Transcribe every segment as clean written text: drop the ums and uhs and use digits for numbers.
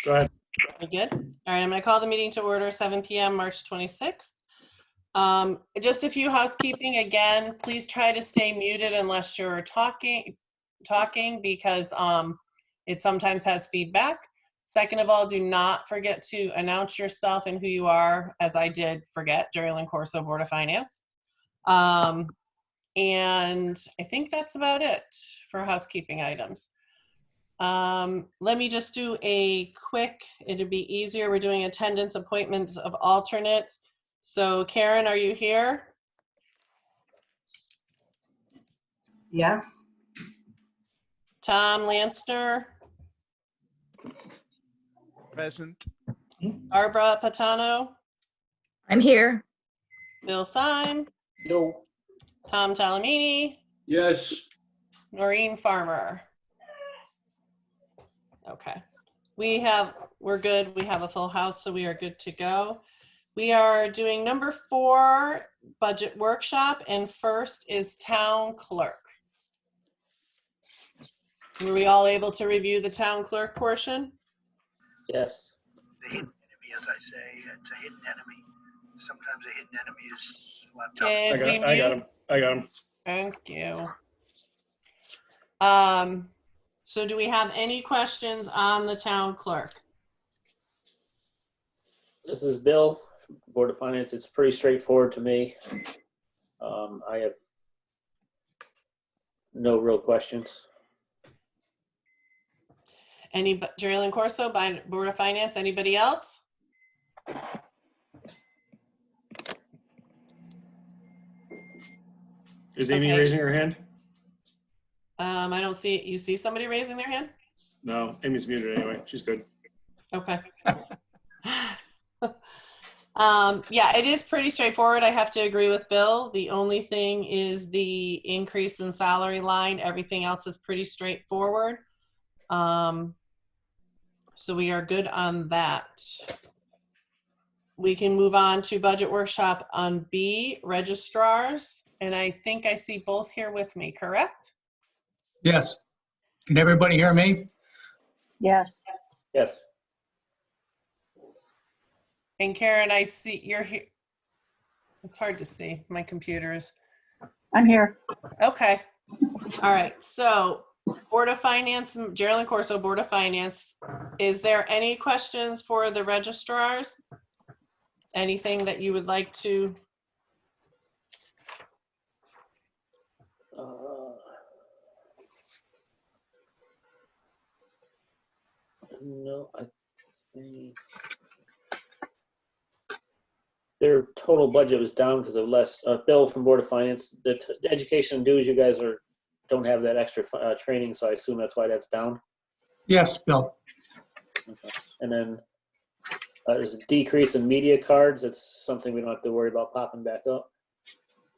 Go ahead. You good? All right, I'm going to call the meeting to order, 7 p.m., March 26th. Just a few housekeeping. Again, please try to stay muted unless you're talking because it sometimes has feedback. Second of all, do not forget to announce yourself and who you are, as I did forget, Jerry Corso, Board of Finance. And I think that's about it for housekeeping items. Let me just do a quick, it'll be easier. We're doing attendance appointments of alternates. So Karen, are you here? Yes. Tom Lansner? Present. Barbara Patano? I'm here. Bill Syme? Yo. Tom Talamini? Yes. Noreen Farmer? Okay. We're good. We have a full house, so we are good to go. We are doing number 4, budget workshop, and first is town clerk. Were we all able to review the town clerk portion? Yes. The hidden enemy, as I say, it's a hidden enemy. Sometimes a hidden enemy is left out. Can we I got mute? him. I got him. Thank you. So do we have any questions on the town clerk? This is Bill, Board of Finance. It's pretty straightforward to me. I have no real questions. Jerry Corso, by Board of Finance, anybody else? Is Amy Okay. raising her hand? I don't see, you see somebody raising their hand? No, Amy's muted anyway. She's good. Okay. Yeah, it is pretty straightforward. I have to agree with Bill. The only thing is the increase in salary line. Everything else is pretty straightforward. So we are good on that. We can move on to budget workshop on B, registrars. And I think I see both here with me, correct? Yes. Can everybody hear me? Yes. Yes. And Karen, I see you're here. It's hard to see. My computer is. I'm here. Okay. All right. So Board of Finance, Jerry Corso, Board of Finance. Is there any questions for the registrars? Anything that you would like to? No, I think their total budget was down because of less. Bill from Board of Finance, the education dues, you guys don't have that extra training, so I assume that's why that's down. Yes, Bill. Okay. And then there's a decrease in media cards. That's something we don't have to worry about popping back up.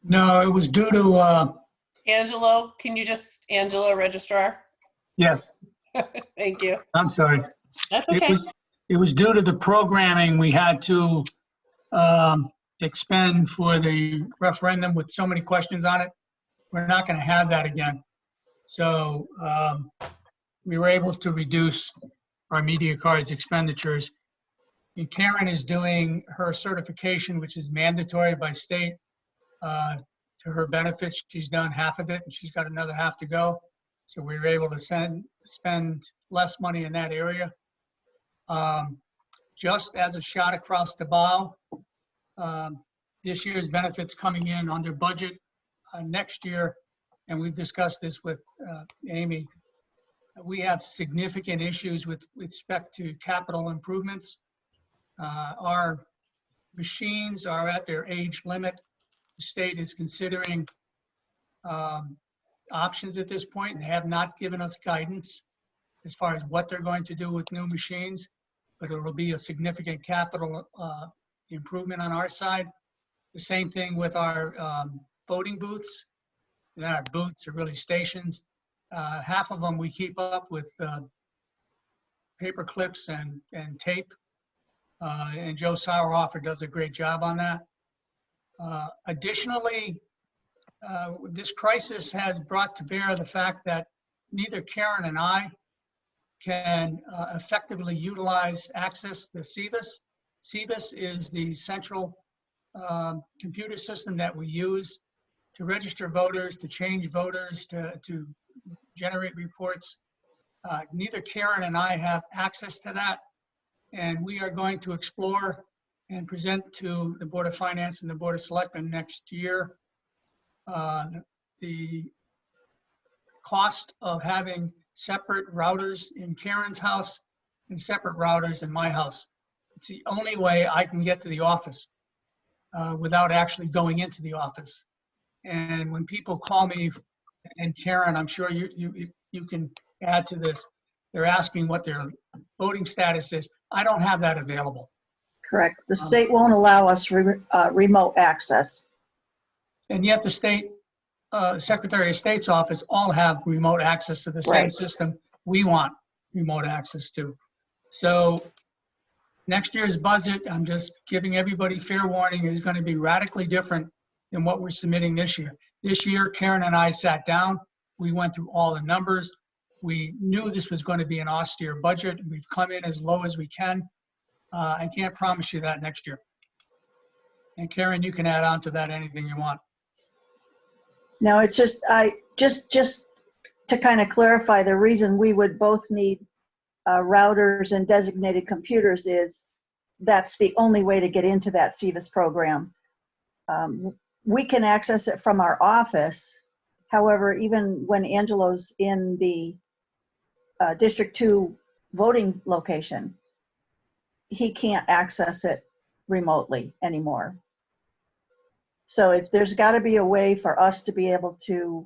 No, it was due to, Angelo, can you just, Angelo, registrar? yes, Thank you. I'm sorry. That's okay. It was due to the programming we had to expend for the referendum with so many questions on it. We're not going to have that again. So we were able to reduce our media cards expenditures. And Karen is doing her certification, which is mandatory by state to her benefits. She's done half of it and she's got another half to go. So we were able to spend less money in that area. Just as a shot across the bow, this year's benefits coming in under budget next year, and we've discussed this with Amy, we have significant issues with respect to capital improvements. Our machines are at their age limit. The state is considering options at this point and have not given us guidance as far as what they're going to do with new machines, but it will be a significant capital improvement on our side. The same thing with our voting booths. They're not booths, are really stations. Half of them we keep up with paper clips and tape, and Joe Sauerhofer does a great job on that. Additionally, this crisis has brought to bear the fact that neither Karen and I can effectively utilize access to CVIS. CVIS is the central computer system that we use to register voters, to change voters, to generate reports. Neither Karen and I have access to that, and we are going to explore and present to the Board of Finance and the Board of Selectmen next year the cost of having separate routers in Karen's house and separate routers in my house. It's the only way I can get to the office without actually going into the office. And when people call me, and Karen, I'm sure you can add to this, they're asking what their voting status is. I don't have that available. Correct. The state won't allow us remote access. And yet the state Secretary of State's office all have remote access to the same Right. system we want remote access to. So next year's budget, I'm just giving everybody fair warning, is going to be radically different than what we're submitting this year. This year, Karen and I sat down. We went through all the numbers. We knew this was going to be an austere budget. We've come in as low as we can. I can't promise you that next year. And Karen, you can add on to that anything you want. No, it's just, just to kind of clarify, the reason we would both need routers and designated computers is that's the only way to get into that CVIS program. We can access it from our office. However, even when Angelo's in the District 2 voting location, he can't access it remotely anymore. So there's got to be a way for us to be able to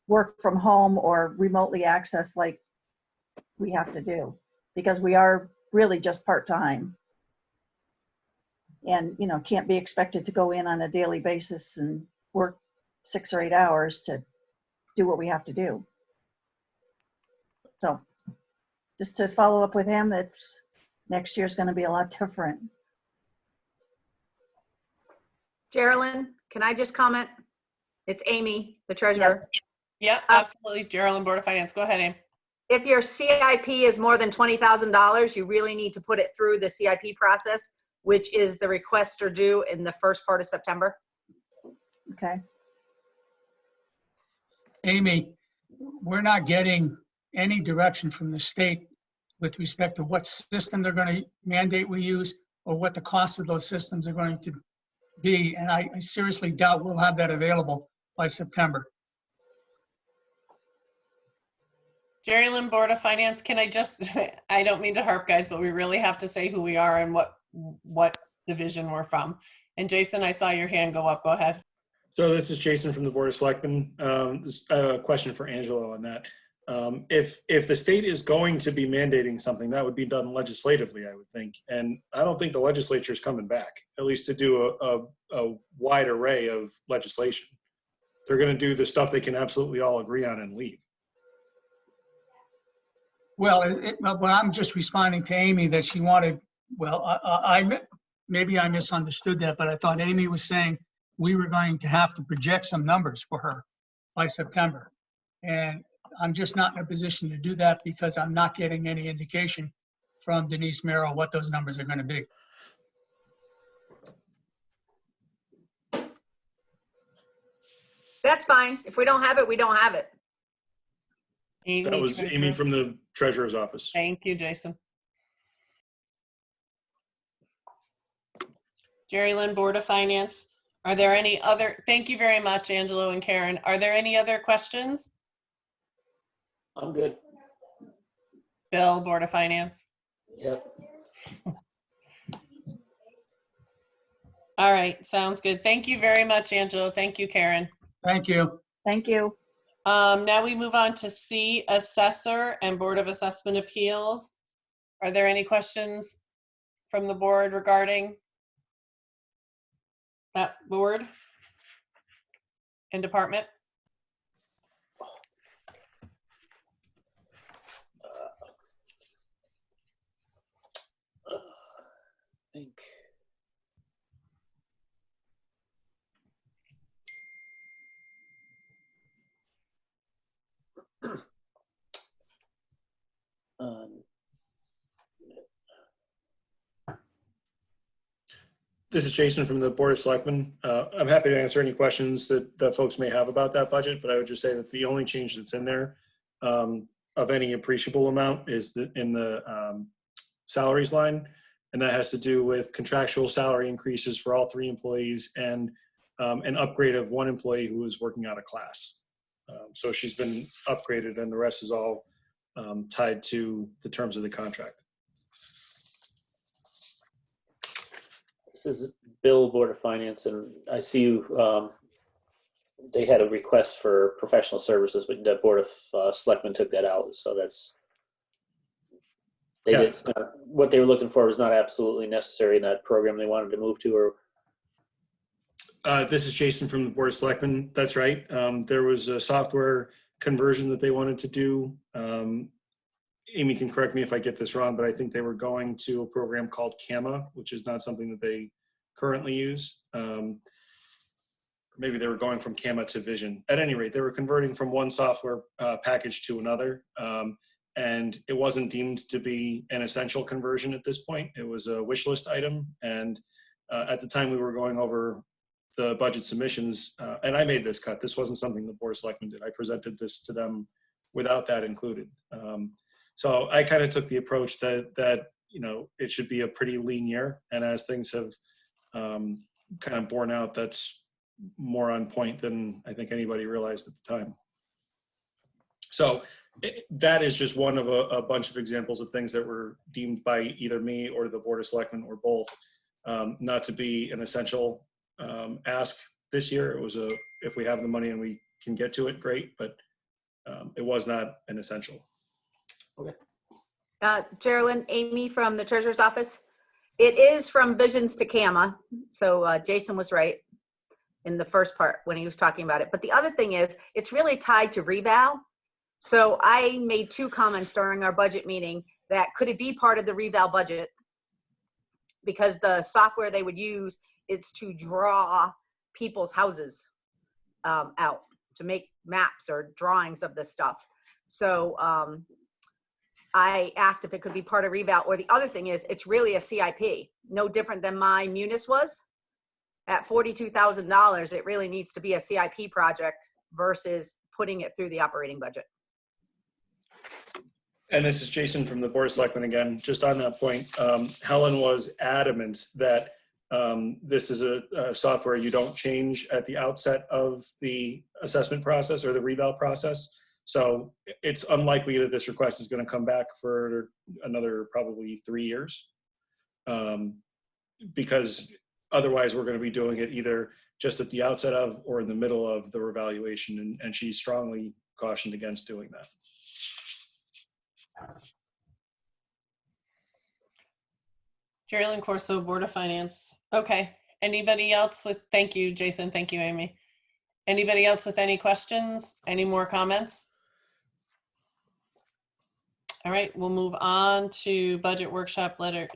work from home or remotely access like we have to do, because we are really just part-time. And, you know, can't be expected to go in on a daily basis and work 6 or 8 hours to do what we have to do. So just to follow up with him, that's next year's going to be a lot different. Geraldine, can I just comment? It's Amy, the treasurer. Yep, absolutely. Geraldine, Board of Finance. Go ahead, Aim. If your CIP is more than $20,000, you really need to put it through the CIP process, which is the requests are due in the first part of September. Okay. Amy, we're not getting any direction from the state with respect to what system they're going to mandate we use or what the cost of those systems are going to be. And I seriously doubt we'll have that available by September. Jerry Lynn, Board of Finance, can I just, I don't mean to harp, guys, but we really have to say who we are and what division we're from. And Jason, I saw your hand go up. Go ahead. So this is Jason from the Board of Selectmen. This a question for Angelo on that. If the state is going to be mandating something, that would be done legislatively, I would think. And I don't think the legislature is coming back, at least to do a wide array of legislation. They're going to do the stuff they can absolutely all agree on and leave. Well, well, I'm just responding to Amy that she wanted, well, maybe I misunderstood that, but I thought Amy was saying we were going to have to project some numbers for her by September. And I'm just not in a position to do that because I'm not getting any indication from Denise Merrill what those numbers are going to be. That's fine. If we don't have it, we don't have it. Amy, That was Treasurer. Amy from the Treasurer's Office. Thank you, Jason. Jerry Lynn, Board of Finance. Are there any other, thank you very much, Angelo and Karen. Are there any other questions? I'm good. Bill, Board of Finance. Yep. All right, sounds good. Thank you very much, Angelo. Thank you, Karen. Thank you. Thank you. Now we move on to C, Assessor and Board of Assessment Appeals. Are there any questions from the board regarding that board and department? I think. This is Jason from the Board of Selectmen. I'm happy to answer any questions that folks may have about that budget, but I would just say that the only change that's in there of any appreciable amount is in the salaries line, and that has to do with contractual salary increases for all 3 employees and an upgrade of 1 employee who is working out of class. So she's been upgraded, and the rest is all tied to the terms of the contract. This is Bill, Board of Finance, and I see you, they had a request for professional services, but the Board of Selectmen took that out, so that's, they Yeah. did, it's not, what they were looking for was not absolutely necessary in that program they wanted to move to, or, This is Jason from the Board of Selectmen. That's right. There was a software conversion that they wanted to do. Amy can correct me if I get this wrong, but I think they were going to a program called CAMA, which is not something that they currently use. Maybe they were going from CAMA to Vision. At any rate, they were converting from one software package to another. And it wasn't deemed to be an essential conversion at this point. It was a wish list item. And at the time we were going over the budget submissions, and I made this cut. This wasn't something the Board of Selectmen did. I presented this to them without that included. So I kind of took the approach that it should be a pretty lean year, and as things have kind of borne out, that's more on point than I think anybody realized at the time. So that is just one of a bunch of examples of things that were deemed by either me or the Board of Selectmen or both not to be an essential ask this year. It was if we have the money and we can get to it, great, but it was not an essential. Geraldine, Amy from the Treasurer's Office. It is from Visions to CAMA. So Jason was right in the first part when he was talking about it. But the other thing is, it's really tied to reval. So I made 2 comments during our budget meeting that could it be part of the reval budget? Because the software they would use is to draw people's houses out, to make maps or drawings of this stuff. So I asked if it could be part of reval, or the other thing is it's really a CIP, no different than my Munis was. At $42,000, it really needs to be a CIP project versus putting it through the operating budget. And this is Jason from the Board of Selectmen again. Just on that point, Helen was adamant that this is a software you don't change at the outset of the assessment process or the reval process. So it's unlikely that this request is going to come back for another probably 3 years, because otherwise we're going to be doing it either just at the outset of or in the middle of the revaluation, and she strongly cautioned against doing that. Geraldine Corso, Board of Finance. Okay. Anybody else with, thank you, Jason. Thank you, Amy. Anybody else with any questions? Any more comments? All right, we'll move on to budget workshop letter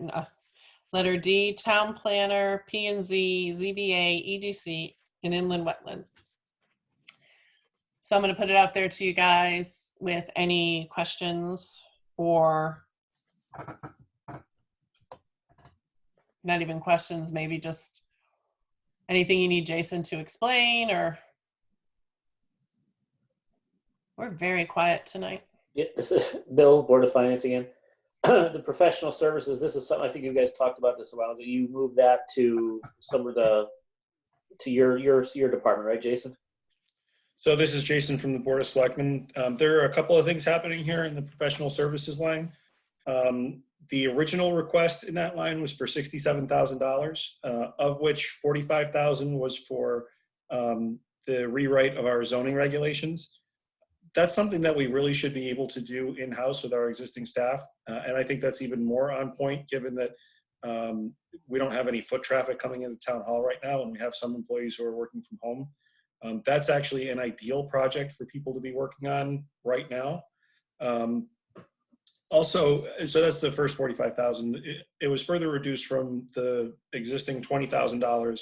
D, town planner, P&Z, ZBA, EDC, and inland wetland. So I'm going to put it out there to you guys with any questions or not even questions, maybe just anything you need Jason to explain, or we're very quiet tonight. yeah, this is Bill, Board of Finance again. The professional services, this is something, I think you guys talked about this a while ago. You moved that to some of the, to your department, right, Jason? So this is Jason from the Board of Selectmen. There are a couple of things happening here in the professional services line. The original request in that line was for $67,000, of which $45,000 was for the rewrite of our zoning regulations. That's something that we really should be able to do in-house with our existing staff. And I think that's even more on point given that we don't have any foot traffic coming into town hall right now, and we have some employees who are working from home. That's actually an ideal project for people to be working on right now. Also, so that's the first $45,000. It was further reduced from the existing $20,000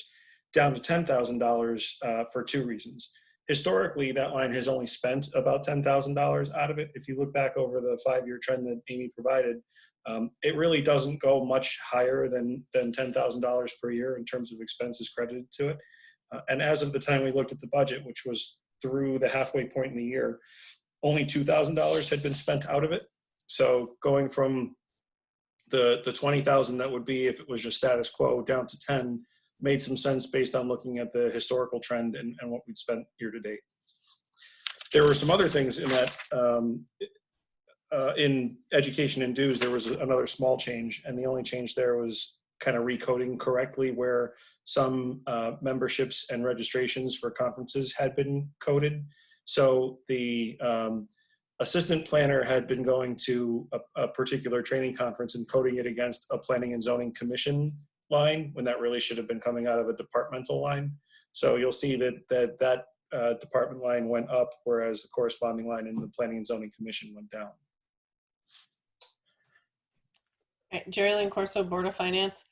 down to $10,000 for 2 reasons. historically, that line has only spent about $10,000 out of it. If you look back over the 5-year trend that Amy provided, it really doesn't go much higher than $10,000 per year in terms of expenses credited to it. And as of the time we looked at the budget, which was through the halfway point in the year, only $2,000 had been spent out of it. So going from the 20,000 that would be if it was just status quo down to 10 made some sense based on looking at the historical trend and what we'd spent year to date. There were some other things in that, in education and dues, there was another small change, and the only change there was kind of recoding correctly where some memberships and registrations for conferences had been coded. So the assistant planner had been going to a particular training conference and coding it against a planning and zoning commission line when that really should have been coming out of a departmental line. So you'll see that department line went up, whereas the corresponding line in the planning and zoning commission went down. Jerry Lynn Corso, Board of Finance.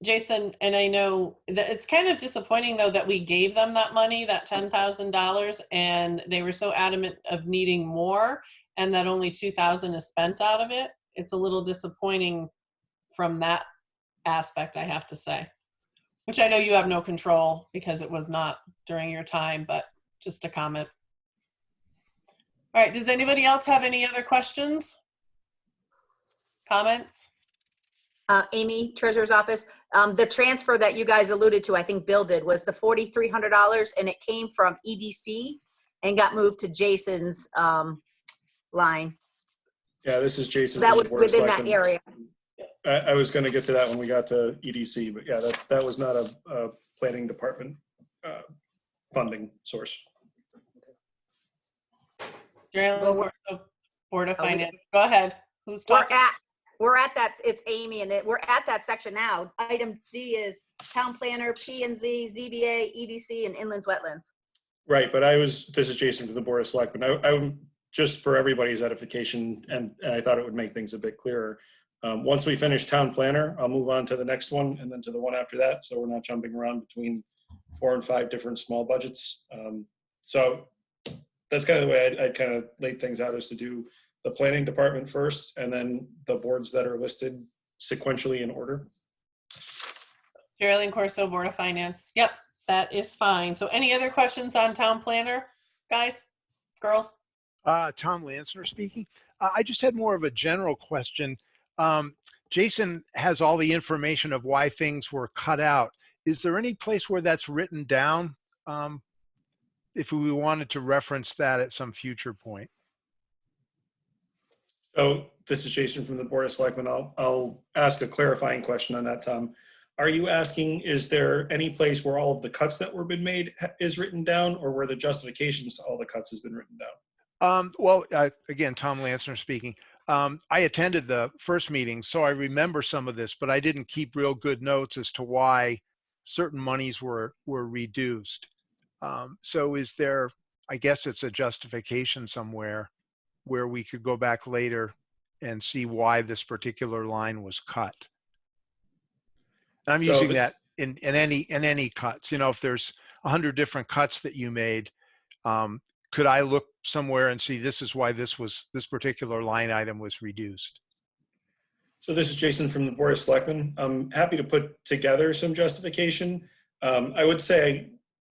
Jason, and I know that it's kind of disappointing though that we gave them that money, that $10,000, and they were so adamant of needing more, and that only $2,000 is spent out of it. It's a little disappointing from that aspect, I have to say, which I know you have no control because it was not during your time, but just a comment. All right, does anybody else have any other questions? Comments? Amy, Treasurer's Office. The transfer that you guys alluded to, I think Bill did, was the $4,300, and it came from EDC and got moved to Jason's line. Yeah, this is Jason. That from the was Board of within that Selectmen. area. I was going to get to that when we got to EDC, but yeah, that was not a planning department funding source. Jerry Lynn Well, Corso, Board of we- Finance. Go ahead. Who's talking? We're at that, it's Amy, and we're at that section now. Item D is Town Planner, P&Z, ZBA, EDC, and Inlands Wetlands. Right, but this is Jason from the Board of Selectmen. I just for everybody's edification, and I thought it would make things a bit clearer. Once we finish Town Planner, I'll move on to the next one and then to the one after that, so we're not jumping around between 4 and 5 different small budgets. So that's kind of the way I'd kind of laid things out, is to do the planning department first and then the boards that are listed sequentially in order. Jerry Lynn Corso, Board of Finance. Yep, that is fine. So any other questions on Town Planner, guys, girls? Tom Lansner speaking. I just had more of a general question. Jason has all the information of why things were cut out. Is there any place where that's written down if we wanted to reference that at some future point? So this is Jason from the Board of Selectmen. I'll ask a clarifying question on that, Tom. Are you asking, is there any place where all of the cuts that were been made is written down, or where the justifications to all the cuts has been written down? Well, again, Tom Lansner speaking. I attended the first meeting, so I remember some of this, but I didn't keep real good notes as to why certain monies were reduced. So is there, I guess it's a justification somewhere where we could go back later and see why this particular line was cut. And I'm using that in any cuts. You know, if there's 100 different cuts that you made, could I look somewhere and see this is why this particular line item was reduced? So this is Jason from the Board of Selectmen. I'm happy to put together some justification. I would say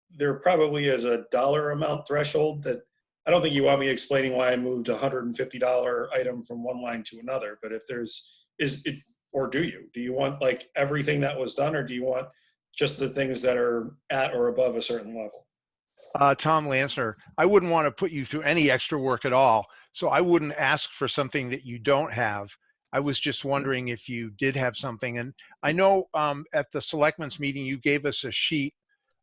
there probably is a dollar amount threshold that I don't think you want me explaining why I moved a $150 item from one line to another, but if there's, or do you want like everything that was done, or do you want just the things that are at or above a certain level? Tom Lansner, I wouldn't want to put you through any extra work at all. So I wouldn't ask for something that you don't have. I was just wondering if you did have something. And I know at the selectmen's meeting, you gave us a sheet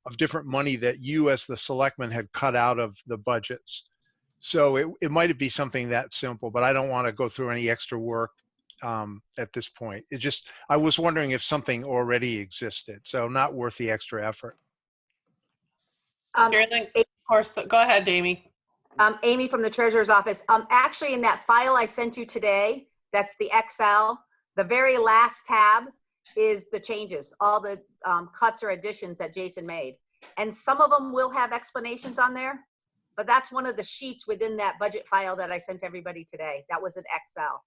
of different money that you as the selectmen had cut out of the budgets. So it might be something that simple, but I don't want to go through any extra work at this point. I was wondering if something already existed, so not worth the extra effort. Jerry Lynn Corso, go ahead, Amy. Amy from the Treasurer's Office. Actually, in that file I sent you today, that's the Excel, the very last tab is the changes, all the cuts or additions that Jason made. And some of them will have explanations on there, but that's one of the sheets within that budget file that I sent everybody today. That was an Excel.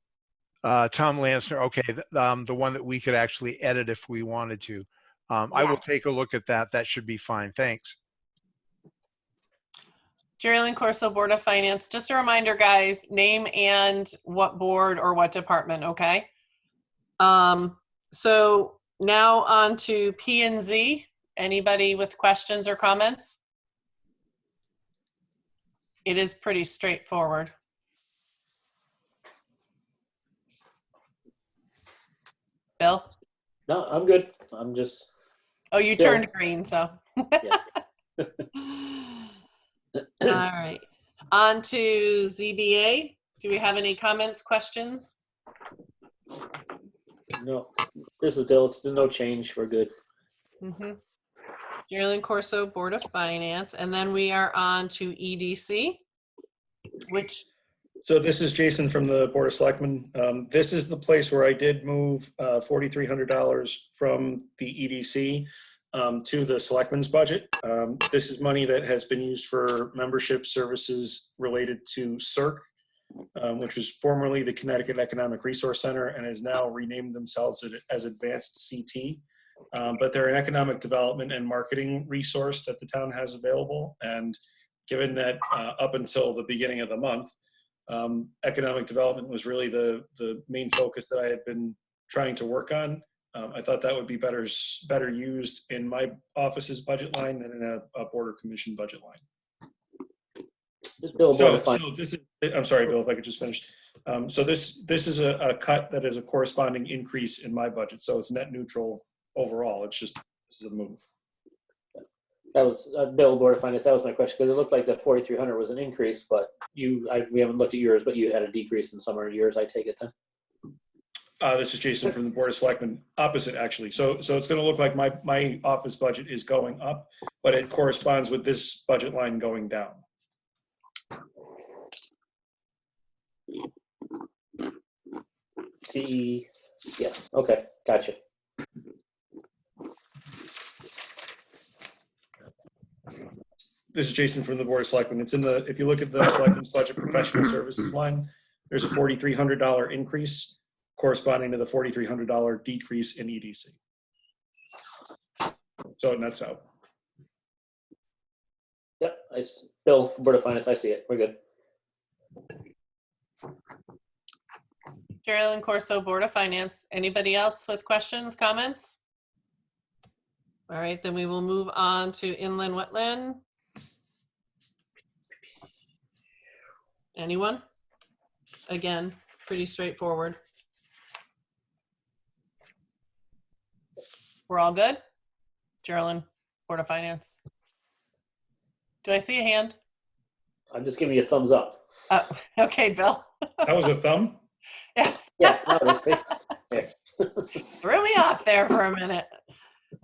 Tom Lansner, okay, the one that we could actually edit if we wanted to. I will Yeah. take a look at that. That should be fine. Thanks. Jerry Corso, Board of Finance. Just a reminder, guys, name and what board or what department, okay? So now on to P and Z. Anybody with questions or comments? It is pretty straightforward. Bill? No, I'm good. I'm just, Oh, you Bill. turned green, so. Yeah. All right. On to ZBA. Do we have any comments, questions? no, this is Bill. It's no change. We're good. Mm-hmm. Jerry Corso, Board of Finance. And then we are on to EDC, which, So this is Jason from the Board of Selectmen. This is the place where I did move $4,300 from the EDC to the Selectmen's budget. This is money that has been used for membership services related to CERC, which was formerly the Connecticut Economic Resource Center and has now renamed themselves as Advanced CT. But they're an economic development and marketing resource that the town has available. And given that up until the beginning of the month, economic development was really the main focus that I had been trying to work on. I thought that would be better used in my office's budget line than in a board or commission budget line. This Bill, Board So of Finance. this is, I'm sorry, Bill, if I could just finish. So this is a cut that is a corresponding increase in my budget. So it's net neutral overall. It's just, this is a move. That was Bill, Board of Finance. That was my question because it looked like the 4,300 was an increase, but we haven't looked at yours, but you had a decrease in some of yours. I take it then. This is Jason from the Board of Selectmen. Opposite, actually. So it's going to look like my office budget is going up, but it corresponds with this budget line going down. Yeah. Okay. Gotcha. This is Jason from the Board of Selectmen. It's in the, if you look at the Selectmen's budget professional services line, there's a $4,300 increase corresponding to the $4,300 decrease in EDC. So it nets out. Yep. Bill, Board of Finance. I see it. We're good. Jerry Corso, Board of Finance. Anybody else with questions, comments? All right, then we will move on to inland wetland. Anyone? Again, pretty straightforward. We're all good? Geraldine, Board of Finance. Do I see a hand? I'm just giving you a thumbs up. Oh, okay, Bill. That was a thumb? Yeah. No, let's see. Yeah. Threw me off there for a minute.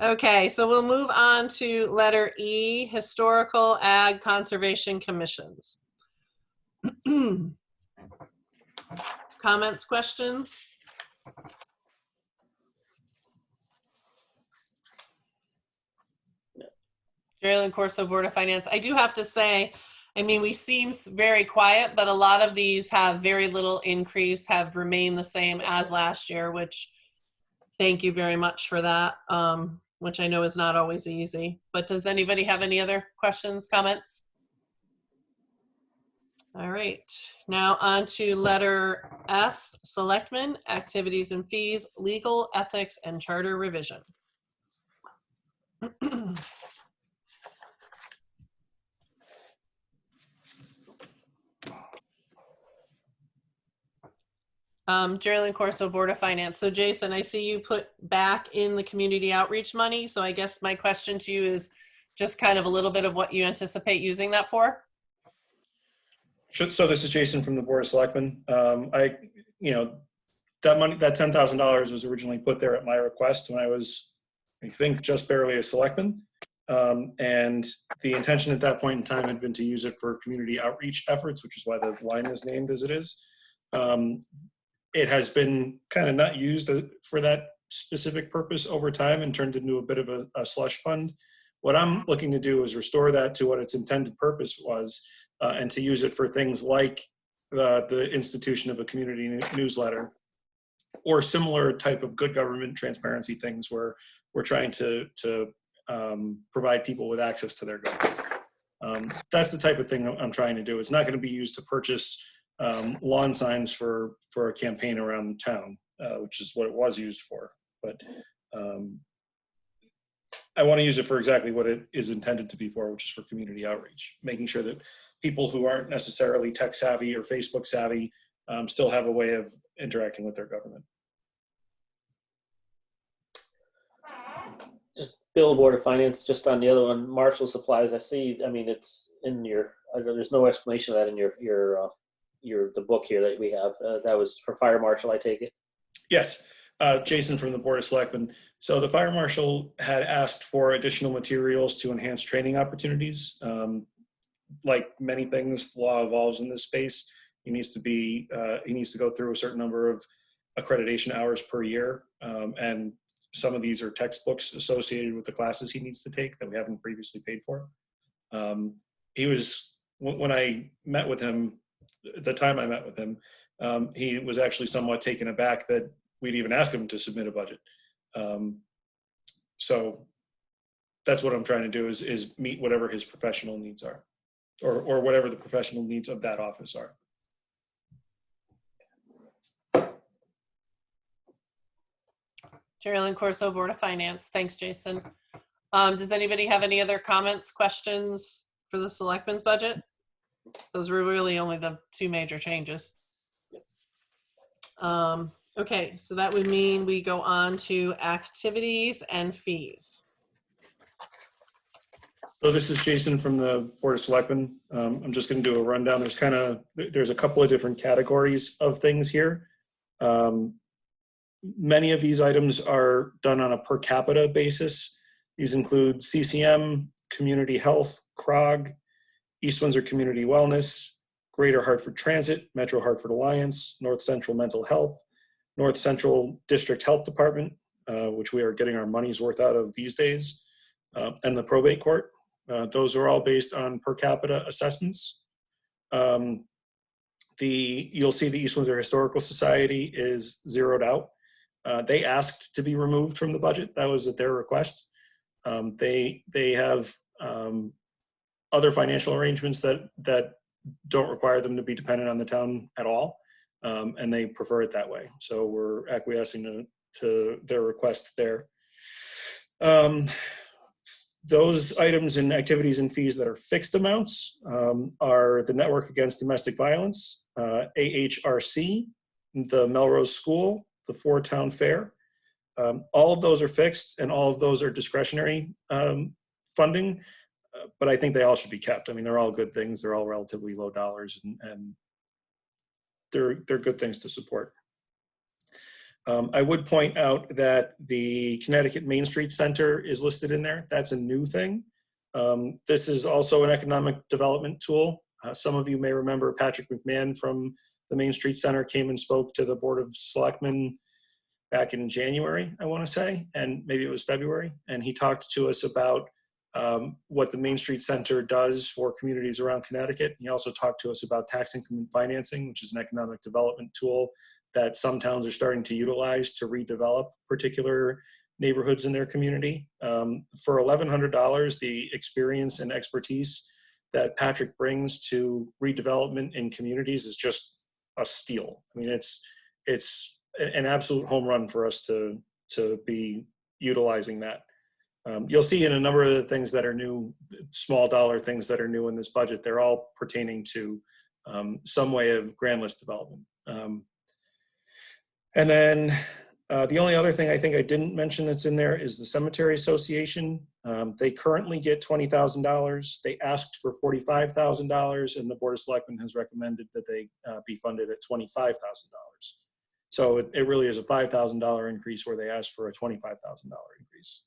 Okay, so we'll move on to letter E, Historical Ag Conservation Commissions. Comments, questions? Jerry Corso, Board of Finance. I do have to say, I mean, we seem very quiet, but a lot of these have very little increase, have remained the same as last year, which thank you very much for that, which I know is not always easy. But does anybody have any other questions, comments? All right, now on to letter F, Selectmen, Activities and Fees, Legal, Ethics, and Charter Revision. Jerry Corso, Board of Finance. So Jason, I see you put back in the community outreach money. So I guess my question to you is just kind of a little bit of what you anticipate using that for. So this is Jason from the Board of Selectmen. That money, that $10,000 was originally put there at my request when I was, I think, just barely a selectman. And the intention at that point in time had been to use it for community outreach efforts, which is why the line is named as it is. It has been kind of not used for that specific purpose over time and turned into a bit of a slush fund, What I'm looking to do is restore that to what its intended purpose was, and to use it for things like the institution of a community newsletter, or similar type of good government transparency things where we're trying to provide people with access to their government. That's the type of thing I'm trying to do. It's not going to be used to purchase lawn signs for a campaign around town, which is what it was used for. But I want to use it for exactly what it is intended to be for, which is for community outreach, making sure that people who aren't necessarily tech savvy or Facebook savvy still have a way of interacting with their government. Just Bill, Board of Finance, just on the other one, Marshall Supplies, I see, I mean, it's in your, there's no explanation of that in the book here that we have. That was for Fire Marshal, I take it? Yes, Jason from the Board of Selectmen. So the Fire Marshal had asked for additional materials to enhance training opportunities. Like many things, law evolves in this space. He needs to go through a certain number of accreditation hours per year. And some of these are textbooks associated with the classes he needs to take that we haven't previously paid for. He was, when I met with him, the time I met with him, he was actually somewhat taken aback that we'd even ask him to submit a budget. So that's what I'm trying to do is meet whatever his professional needs are, or whatever the professional needs of that office are. Geraldine Corso, Board of Finance. Thanks, Jason. Does anybody have any other comments, questions for the Selectmen's budget? Those were really only the two major changes. Okay, so that would mean we go on to activities and fees. So this is Jason from the Board of Selectmen. I'm just going to do a rundown. There's a couple of different categories of things here. Many of these items are done on a per capita basis. These include CCM, Community Health, CROG, East Windsor Community Wellness, Greater Hartford Transit, Metro Hartford Alliance, North Central Mental Health, North Central District Health Department, which we are getting our money's worth out of these days, and the probate court. Those are all based on per capita assessments. You'll see the East Windsor Historical Society is zeroed out. They asked to be removed from the budget. That was at their request. They have other financial arrangements that don't require them to be dependent on the town at all, and they prefer it that way. So we're acquiescing to their request there. Those items and activities and fees that are fixed amounts are the Network Against Domestic Violence, AHRC, the Melrose School, the Ford Town Fair. All of those are fixed and all of those are discretionary funding, but I think they all should be kept. I mean, they're all good things. They're all relatively low dollars and they're good things to support. I would point out that the Connecticut Main Street Center is listed in there. That's a new thing. This is also an economic development tool. Some of you may remember Patrick McMahon from the Main Street Center came and spoke to the Board of Selectmen back in January, I want to say, and maybe it was February. And he talked to us about what the Main Street Center does for communities around Connecticut. He also talked to us about tax increment financing, which is an economic development tool that some towns are starting to utilize to redevelop particular neighborhoods in their community. For $1,100, the experience and expertise that Patrick brings to redevelopment in communities is just a steal. I mean, it's an absolute home run for us to be utilizing that. You'll see in a number of the things that are new, small dollar things that are new in this budget, they're all pertaining to some way of grand list development. And then the only other thing I think I didn't mention that's in there is the Cemetery Association. They currently get $20,000. They asked for $45,000 and the Board of Selectmen has recommended that they be funded at $25,000. So it really is a $5,000 increase where they asked for a $25,000 increase.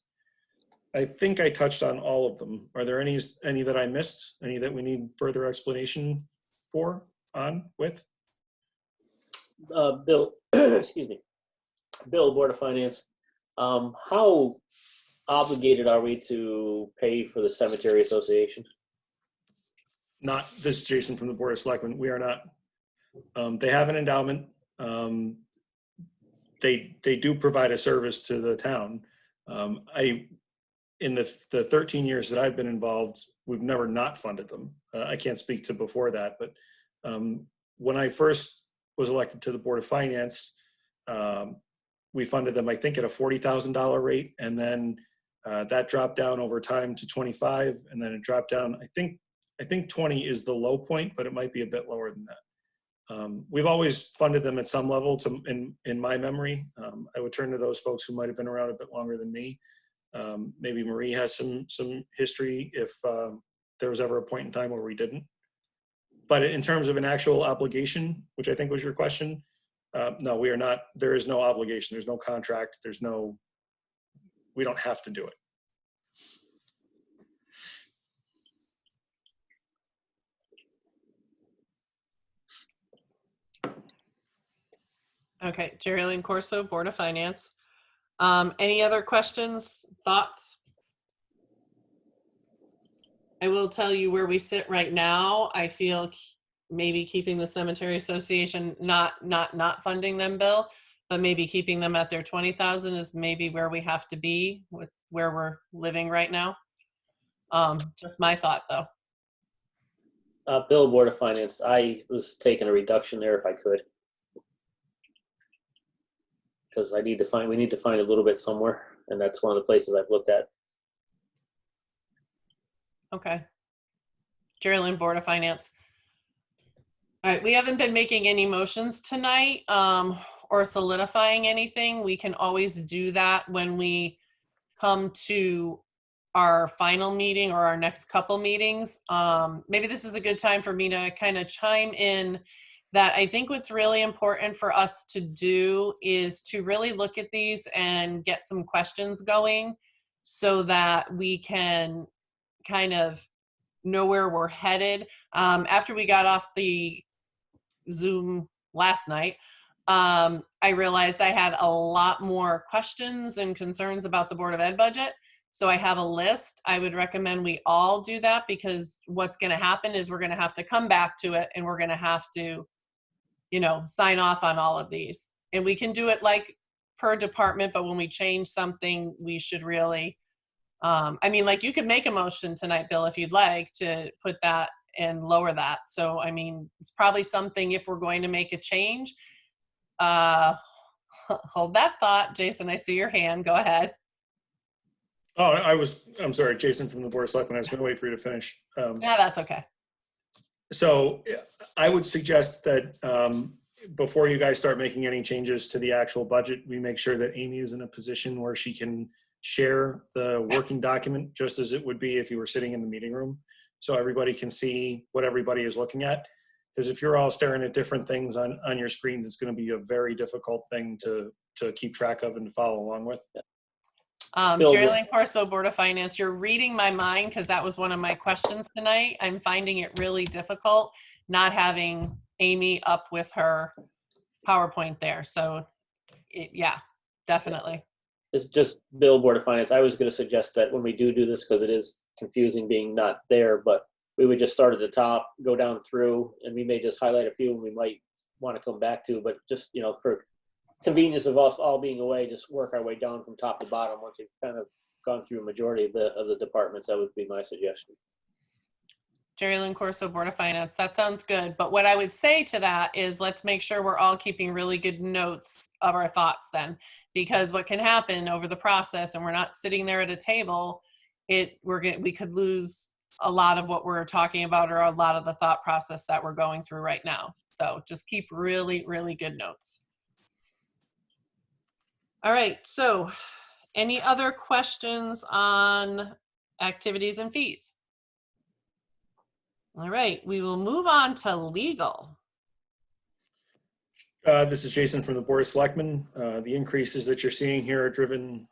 I think I touched on all of them. Are there any that I missed? Any that we need further explanation with? Bill, excuse me. Bill, Board of Finance. How obligated are we to pay for the cemetery association? Not, this is Jason from the Board of Selectmen. We are not. They have an endowment. They do provide a service to the town. In the 13 years that I've been involved, we've never not funded them. I can't speak to before that, but when I first was elected to the Board of Finance, we funded them, I think, at a $40,000 rate, and then that dropped down over time to 25, and then it dropped down. I think 20 is the low point, but it might be a bit lower than that. We've always funded them at some level. In my memory, I would turn to those folks who might have been around a bit longer than me. Maybe Marie has some history if there was ever a point in time where we didn't. But in terms of an actual obligation, which I think was your question, no, we are not. There is no obligation. There's no contract. We don't have to do it. Okay, Jerry Lynn Corso, Board of Finance. Any other questions, thoughts? I will tell you where we sit right now. I feel maybe keeping the Cemetery Association, not funding them, Bill, but maybe keeping them at their 20,000 is maybe where we have to be with where we're living right now. Just my thought, though. Bill, Board of Finance, I was taking a reduction there if I could. Because we need to find a little bit somewhere, and that's one of the places I've looked at. Okay. Jerry Lynn, Board of Finance. All right, we haven't been making any motions tonight or solidifying anything. We can always do that when we come to our final meeting or our next couple meetings. Maybe this is a good time for me to kind of chime in that I think what's really important for us to do is to really look at these and get some questions going so that we can kind of know where we're headed. After we got off the Zoom last night, I realized I had a lot more questions and concerns about the Board of Ed budget. So I have a list. I would recommend we all do that, because what's going to happen is we're going to have to come back to it, and we're going to have to, sign off on all of these. And we can do it like per department, but when we change something, we should really, you could make a motion tonight, Bill, if you'd like to put that and lower that. So, it's probably something, if we're going to make a change, hold that thought. Jason, I see your hand. Go ahead. Oh, I'm sorry, Jason from the Board of Selectmen. I was going to wait for you to finish. Yeah, that's okay. So I would suggest that before you guys start making any changes to the actual budget, we make sure that Amy is in a position where she can share the working document, just as it would be if you were sitting in the meeting room, so everybody can see what everybody is looking at. Because if you're all staring at different things on your screens, it's going to be a very difficult thing to keep track of and to follow along with. Jerry Lynn Corso, Board of Finance, you're reading my mind, because that was one of my questions tonight. I'm finding it really difficult not having Amy up with her PowerPoint there. So, yeah, definitely. It's just Bill, Board of Finance. I was going to suggest that when we do this, because it is confusing being not there, but we would just start at the top, go down through, and we may just highlight a few and we might want to come back to, but just, for convenience of us all being away, just work our way down from top to bottom once we've kind of gone through a majority of the departments. That would be my suggestion. Jerry Lynn Corso, Board of Finance. That sounds good. But what I would say to that is, let's make sure we're all keeping really good notes of our thoughts then, because what can happen over the process, and we're not sitting there at a table, we could lose a lot of what we're talking about, or a lot of the thought process that we're going through right now. So just keep really, really good notes. All right, so any other questions on activities and fees? All right, we will move on to legal. This is Jason from the Board of Selectmen. The increases that you're seeing here are driven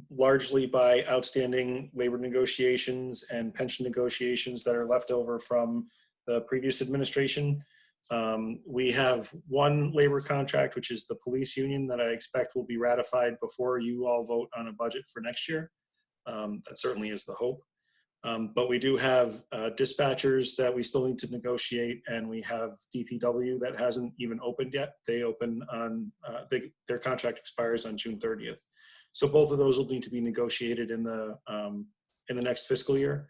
largely by outstanding labor negotiations and pension negotiations that are left over from the previous administration. We have one labor contract, which is the police union, that I expect will be ratified before you all vote on a budget for next year. That certainly is the hope. But we do have dispatchers that we still need to negotiate, and we have DPW that hasn't even opened yet. They open on, their contract expires on June 30th. So both of those will need to be negotiated in the next fiscal year.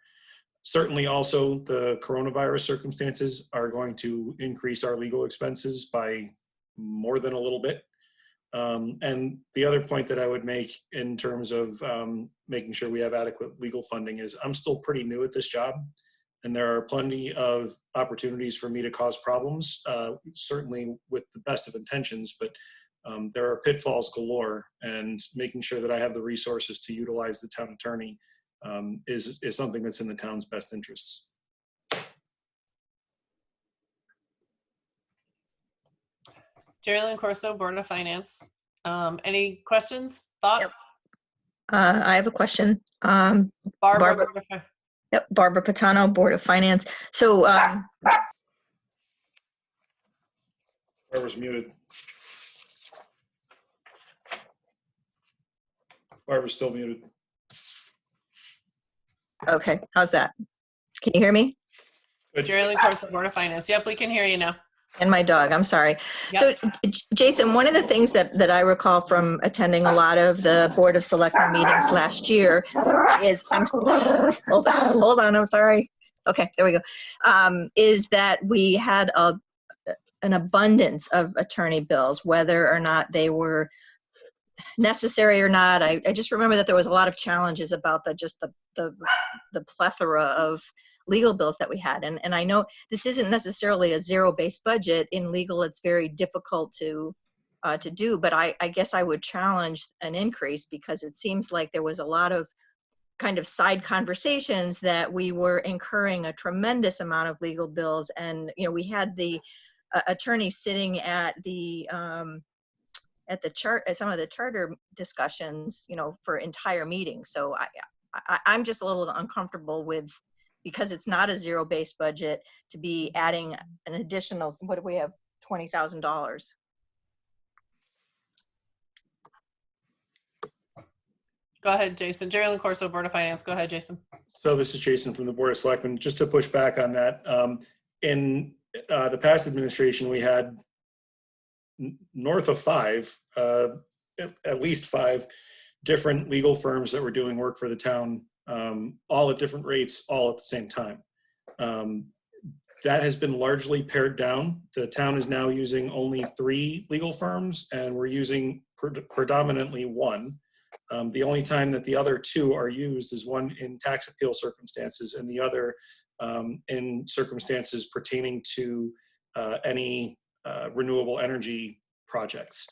Certainly also the coronavirus circumstances are going to increase our legal expenses by more than a little bit. And the other point that I would make in terms of making sure we have adequate legal funding is I'm still pretty new at this job, and there are plenty of opportunities for me to cause problems, certainly with the best of intentions, but there are pitfalls galore, and making sure that I have the resources to utilize the town attorney is something that's in the town's best interests. Jerry Corso, Board of Finance. Any questions, thoughts? I have a question. Barbara, Barbara. Board of Fi- Yep, Barbara Patano, Board of Finance. So, Barbara's muted. Barbara's still muted. okay, how's that? Can you hear me? Jerry Corso, Board of Finance. Yep, we can hear you now. And my dog, I'm sorry. Yep. So, Jason, one of the things that I recall from attending a lot of the Board of Selectmen meetings last year is, hold on, I'm sorry. Okay, there we go. Is that we had an abundance of attorney bills, whether or not they were necessary or not. I just remember that there was a lot of challenges about the plethora of legal bills that we had. And I know this isn't necessarily a zero-based budget. In legal, it's very difficult to do, but I guess I would challenge an increase, because it seems like there was a lot of kind of side conversations that we were incurring a tremendous amount of legal bills. And, you know, we had the attorney sitting at some of the charter discussions, you know, for entire meetings. So I'm just a little uncomfortable with, because it's not a zero-based budget, to be adding an additional, what do we have, $20,000. Go ahead, Jason. Jerry Corso, Board of Finance. Go ahead, Jason. So this is Jason from the Board of Selectmen. Just to push back on that, in the past administration, we had north of at least five different legal firms that were doing work for the town, all at different rates, all at the same time. That has been largely pared down. The town is now using only 3 legal firms, and we're using predominantly 1. The only time that the other 2 are used is one in tax appeal circumstances, and the other in circumstances pertaining to any renewable energy projects.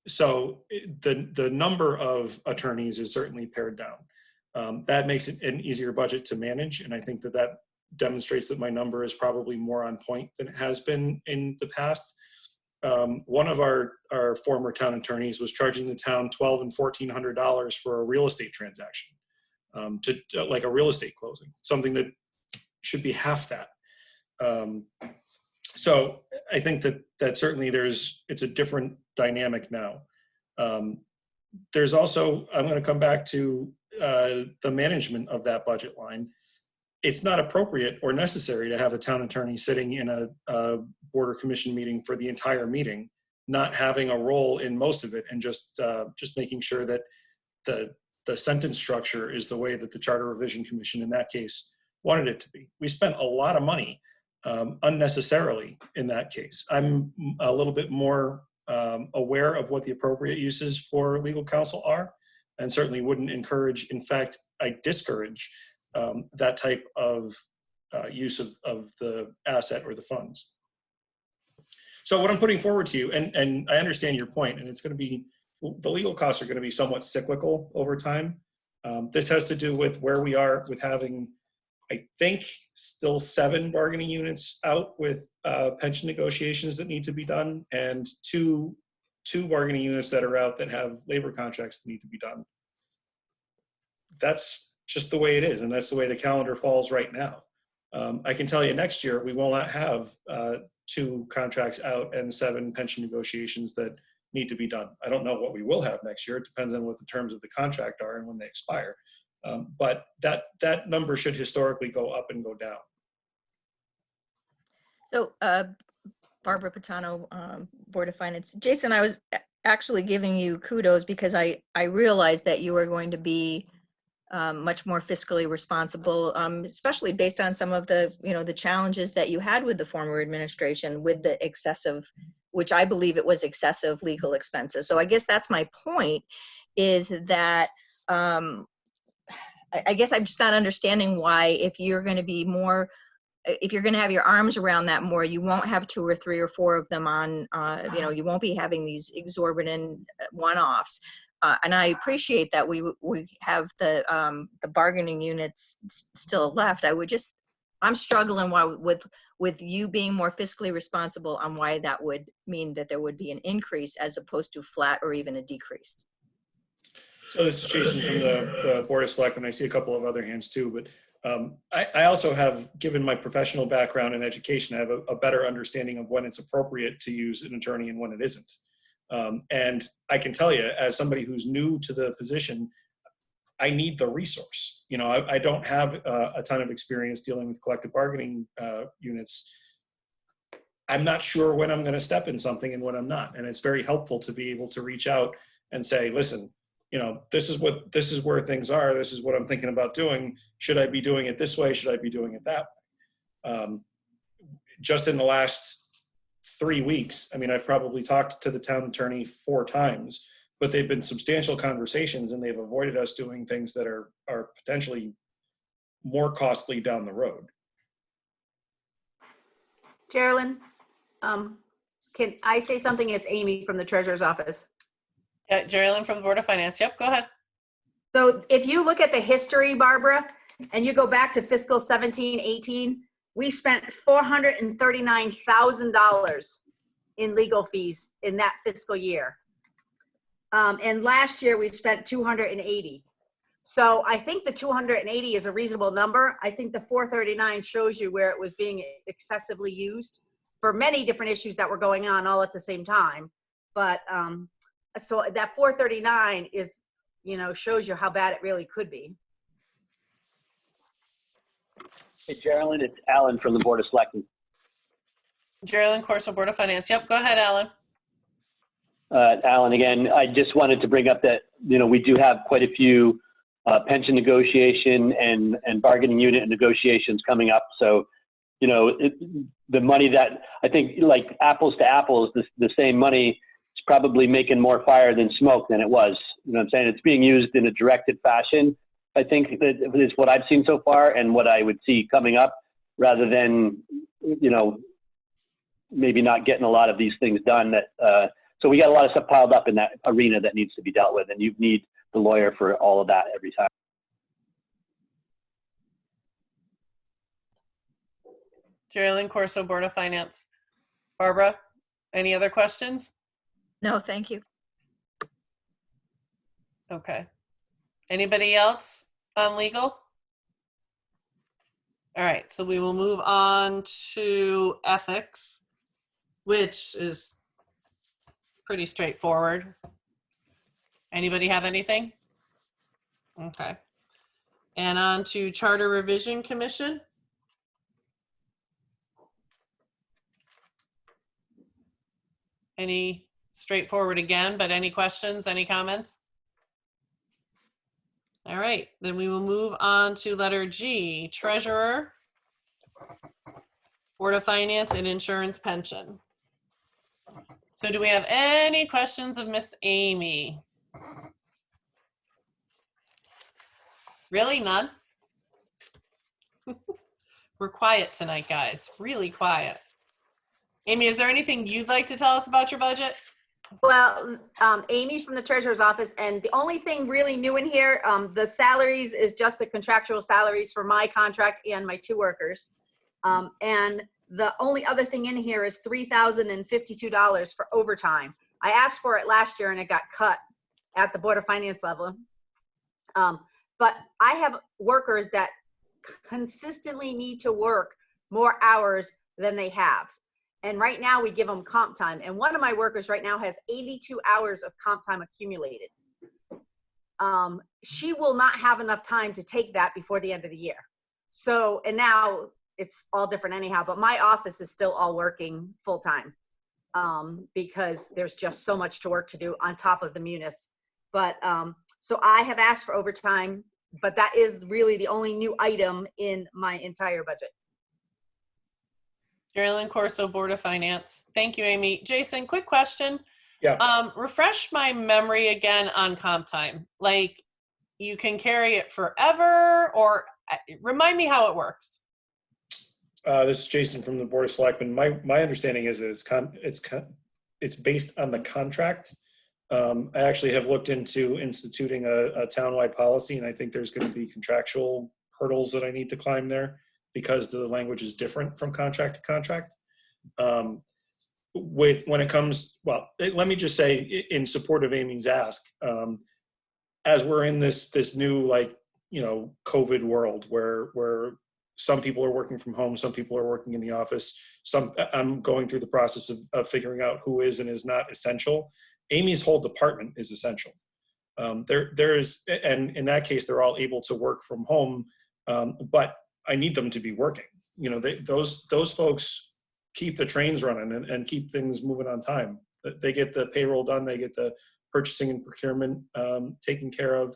So the number of attorneys is certainly pared down. That makes it an easier budget to manage, and I think that demonstrates that my number is probably more on point than it has been in the past. One of our former town attorneys was charging the town $1,200 and $1,400 for a real estate transaction, like a real estate closing, something that should be half that. So I think that certainly it's a different dynamic now. There's also, I'm going to come back to the management of that budget line. It's not appropriate or necessary to have a town attorney sitting in a board or commission meeting for the entire meeting, not having a role in most of it, and just making sure that the sentence structure is the way that the Charter Revision Commission in that case wanted it to be. We spent a lot of money unnecessarily in that case. I'm a little bit more aware of what the appropriate uses for legal counsel are, and certainly wouldn't encourage, in fact, I discourage that type of use of the asset or the funds. So what I'm putting forward to you, and I understand your point, and it's going to be, the legal costs are going to be somewhat cyclical over time. This has to do with where we are with having, I think, still 7 bargaining units out with pension negotiations that need to be done, and two bargaining units that are out that have labor contracts that need to be done. That's just the way it is, and that's the way the calendar falls right now. I can tell you next year we will not have 2 contracts out and 7 pension negotiations that need to be done. I don't know what we will have next year. It depends on what the terms of the contract are and when they expire. But that number should historically go up and go down. So Barbara Patano, Board of Finance. Jason, I was actually giving you kudos because I realized that you were going to be much more fiscally responsible, especially based on some of the, the challenges that you had with the former administration with the excessive, which I believe it was excessive legal expenses. So I guess that's my point, is that I guess I'm just not understanding why, if you're going to be more, if you're going to have your arms around that more, you won't have 2 or 3 or 4 of them on, you won't be having these exorbitant one-offs. And I appreciate that we have the bargaining units still left. I'm struggling with you being more fiscally responsible on why that would mean that there would be an increase as opposed to flat or even a decrease. So this is Jason from the Board of Selectmen. I see a couple of other hands too, but I also have, given my professional background in education, I have a better understanding of when it's appropriate to use an attorney and when it isn't. And I can tell you, as somebody who's new to the position, I need the resource. I don't have a ton of experience dealing with collective bargaining units. I'm not sure when I'm going to step in something and when I'm not. And it's very helpful to be able to reach out and say, listen, this is where things are. This is what I'm thinking about doing. Should I be doing it this way? Should I be doing it that way? Just in the last 3 weeks, I've probably talked to the town attorney 4 times, but they've been substantial conversations and they've avoided us doing things that are potentially more costly down the road. Geraldine, can I say something? It's Amy from the Treasurer's Office. Yeah, Geraldine from the Board of Finance. Yep, go ahead. So if you look at the history, Barbara, and you go back to fiscal 17-18, we spent $439,000 in legal fees in that fiscal year. And last year we spent 280. So I think the 280 is a reasonable number. I think the 439 shows you where it was being excessively used for many different issues that were going on all at the same time. But so that 439 is, shows you how bad it really could be. Hey, Geraldine, it's Alan from the Board of Selectmen. Geraldine Corso, Board of Finance. Yep, go ahead, Alan. Alan, again, I just wanted to bring up that, we do have quite a few pension negotiation and bargaining unit negotiations coming up. So, the money that I think, like apples to apples, the same money is probably making more fire than smoke than it was. You know what I'm saying? It's being used in a directed fashion, I think, that is what I've seen so far and what I would see coming up, rather than, maybe not getting a lot of these things done. So we got a lot of stuff piled up in that arena that needs to be dealt with, and you need the lawyer for all of that every time. Geraldine Corso, Board of Finance. Barbara, any other questions? No, thank you. Okay. Anybody else on legal? All right, so we will move on to ethics, which is pretty straightforward. Anybody have anything? Okay. And on to Charter Revision Commission. Any straightforward again, but any questions, any comments? All right, then we will move on to letter G, Treasurer, Board of Finance, and Insurance Pension. So do we have any questions of Miss Amy? Really, none? We're quiet tonight, guys, really quiet. Amy, is there anything you'd like to tell us about your budget? Well, Amy from the Treasurer's Office, and the only thing really new in here, the salaries is just the contractual salaries for my contract and my 2 workers. And the only other thing in here is $3,052 for overtime. I asked for it last year and it got cut at the Board of Finance level. But I have workers that consistently need to work more hours than they have. And right now we give them comp time. And one of my workers right now has 82 hours of comp time accumulated. She will not have enough time to take that before the end of the year. So, and now it's all different anyhow, but my office is still all working full time because there's just so much to work to do on top of the munis. But so I have asked for overtime, but that is really the only new item in my entire budget. Geraldine Corso, Board of Finance. Thank you, Amy. Jason, quick question. Yeah. Refresh my memory again on comp time. Like, you can carry it forever, or remind me how it works. This is Jason from the Board of Selectmen. My understanding is that it's based on the contract. I actually have looked into instituting a townwide policy, and I think there's going to be contractual hurdles that I need to climb there because the language is different from contract to contract. When it comes, well, let me just say in support of Amy's ask, as we're in this new, like, COVID world where some people are working from home, some people are working in the office. I'm going through the process of figuring out who is and is not essential. Amy's whole department is essential. And in that case, they're all able to work from home, but I need them to be working. Those folks keep the trains running and keep things moving on time. They get the payroll done. They get the purchasing and procurement taken care of.